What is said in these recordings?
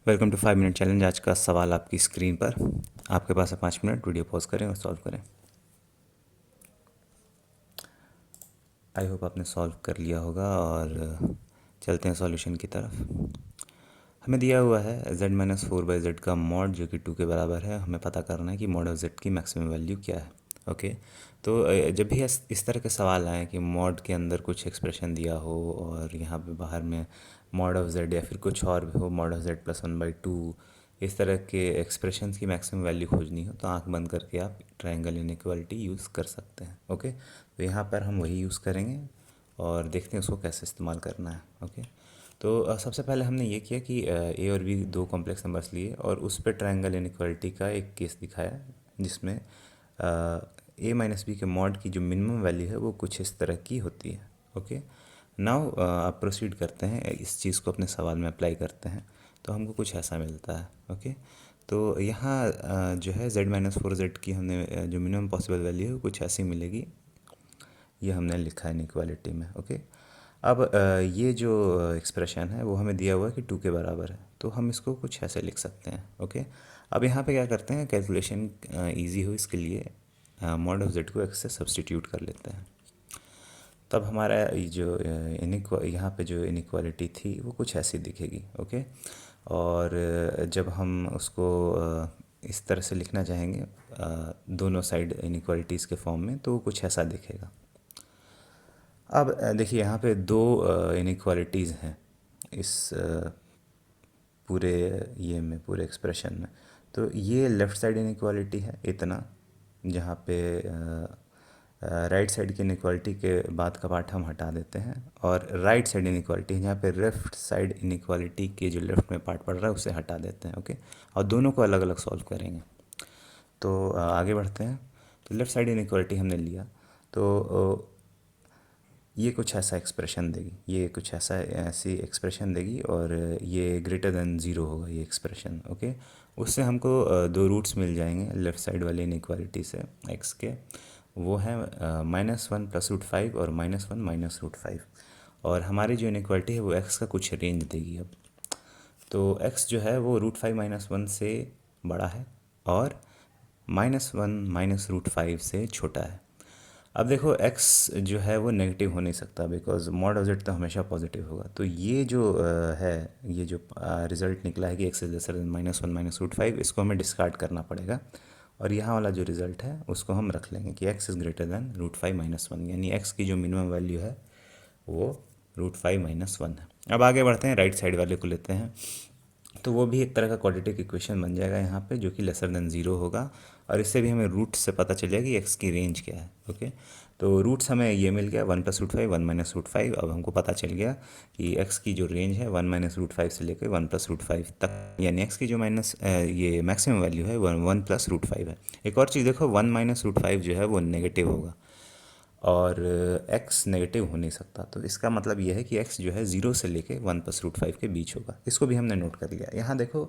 Welcome to 5 minute challenge. आज का सवाल आपकी स्क्रीन पर। आपके पास है 5 मिनट, वीडियो पॉज करें और सॉल्व करें। आई होप आपने सॉल्व कर लिया होगा और चलते हैं सॉल्यूशन की तरफ। हमें दिया हुआ है z-4/z का मॉड जो कि 2 के बराबर है। हमें पता करना है कि मॉड ऑफ z की मैक्सिमम वैल्यू क्या है। ओके, तो जब भी इस तरह के सवाल आए कि मॉड के अंदर कुछ एक्सप्रेशन दिया हो और यहाँ पे बाहर में मॉड ऑफ z या फिर कुछ और भी हो, मॉड ऑफ z+1/2, इस तरह के एक्सप्रेशंस की मैक्सिमम वैल्यू खोजनी हो तो आंख बंद करके आप ट्रायंगल इनइक्वालिटी यूज़ कर सकते हैं। ओके, तो यहाँ पर हम वही यूज़ करेंगे और देखते हैं उसको कैसे इस्तेमाल करना है। ओके, तो सबसे पहले हमने ये किया कि ए और बी दो कॉम्प्लेक्स नंबर्स लिए और उस पर ट्रायंगल इनइक्वालिटी का एक केस दिखाया जिसमें ए माइनस बी के मॉड की जो मिनिमम वैल्यू है वो कुछ इस तरह की होती है। ओके, नाउ आप प्रोसीड करते हैं, इस चीज़ को अपने सवाल में अप्लाई करते हैं तो हमको कुछ ऐसा मिलता है। ओके, तो यहाँ जो है z-4z की हमने जो मिनिमम पॉसिबल वैल्यू है वो कुछ ऐसी मिलेगी। ये हमने लिखा है इनइक्वालिटी में। ओके, अब ये जो एक्सप्रेशन है वो हमें दिया हुआ है कि 2 के बराबर है, तो हम इसको कुछ ऐसे लिख सकते हैं। ओके, अब यहाँ पे क्या करते हैं, कैलकुलेशन इजी हो इसके लिए मॉड ऑफ z को x से सब्सटीट्यूट कर लेते हैं। तब हमारा ये जो यहाँ पे जो इनइक्वालिटी थी वो कुछ ऐसी दिखेगी। ओके, और जब हम उसको इस तरह से लिखना चाहेंगे दोनों साइड इनइक्वालिटीज़ के फॉर्म में तो वो कुछ ऐसा दिखेगा। अब देखिए यहाँ पे दो इनइक्वालिटीज़ हैं इस पूरे ये में, पूरे एक्सप्रेशन में। तो ये लेफ़्ट साइड इनइक्वालिटी है इतना, जहाँ पे राइट साइड की इनइक्वालिटी के बाद का पार्ट हम हटा देते हैं, और राइट साइड इनइक्वालिटी जहाँ पे लेफ़्ट साइड इनइक्वालिटी के जो लेफ़्ट में पार्ट पड़ रहा है उसे हटा देते हैं। ओके, और दोनों को अलग अलग सॉल्व करेंगे। तो आगे बढ़ते हैं। तो लेफ़्ट साइड इनइक्वालिटी हमने लिया तो ये कुछ ऐसा एक्सप्रेशन देगी, ये कुछ ऐसी एक्सप्रेशन देगी और ये ग्रेटर देन ज़ीरो होगा ये एक्सप्रेशन। ओके, उससे हमको दो रूट्स मिल जाएंगे लेफ़्ट साइड वाले इनइक्वालिटी से x के, वो है -1 +√5 और -1 -√5। और हमारी जो इनइक्वालिटी है वो x का कुछ रेंज देगी। अब तो x जो है वो √5 -1 से बड़ा है और -1 -√5 से छोटा है। अब देखो x जो है वो नेगेटिव हो नहीं सकता, बिकॉज मॉड ऑफ z तो हमेशा पॉजिटिव होगा। तो ये जो है, ये जो रिज़ल्ट निकला है कि x इज़ लेसर देन -1 -√5, इसको हमें डिस्कार्ड करना पड़ेगा और यहाँ वाला जो रिज़ल्ट है उसको हम रख लेंगे कि x इज़ ग्रेटर देन √5 -1, यानी x की जो मिनिमम वैल्यू है वो √5 - 1 है। अब आगे बढ़ते हैं, राइट साइड वाले को लेते हैं। तो वो भी एक तरह का क्वाड्रेटिक इक्वेशन बन जाएगा यहाँ पे, जो कि लेसर देन ज़ीरो होगा, और इससे भी हमें रूट से पता चल जाएगा कि एक्स की रेंज क्या है। ओके, तो रूट्स हमें ये मिल गया 1 + √5 1 - √5। अब हमको पता चल गया कि एक्स की जो रेंज है 1 - √5 से लेकर 1 + √5 तक, यानी एक्स की जो ये मैक्सिमम वैल्यू है 1 + √5 है। एक और चीज़ देखो, 1 - √5 जो है वो नेगेटिव होगा और x नेगेटिव हो नहीं सकता। तो इसका मतलब ये है कि x जो है 0 से लेके 1 + √5 के बीच होगा। इसको भी हमने नोट कर लिया। यहाँ देखो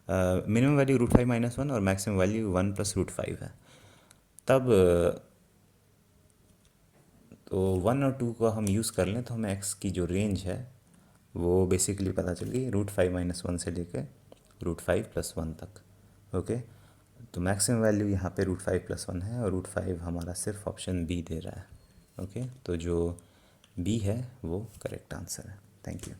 मिनिमम वैल्यू √5 - 1 और मैक्सिमम वैल्यू 1 + √5 है। तब तो 1 और 2 को हम यूज़ कर लें तो हमें x की जो रेंज है वो बेसिकली पता चल गई, √5 - 1 से लेके √5 + 1 तक। ओके, तो मैक्सिमम वैल्यू यहाँ पे √5 + 1 है और √5 हमारा सिर्फ ऑप्शन बी दे रहा है। ओके, तो जो बी है वो करेक्ट आंसर है। Thank you.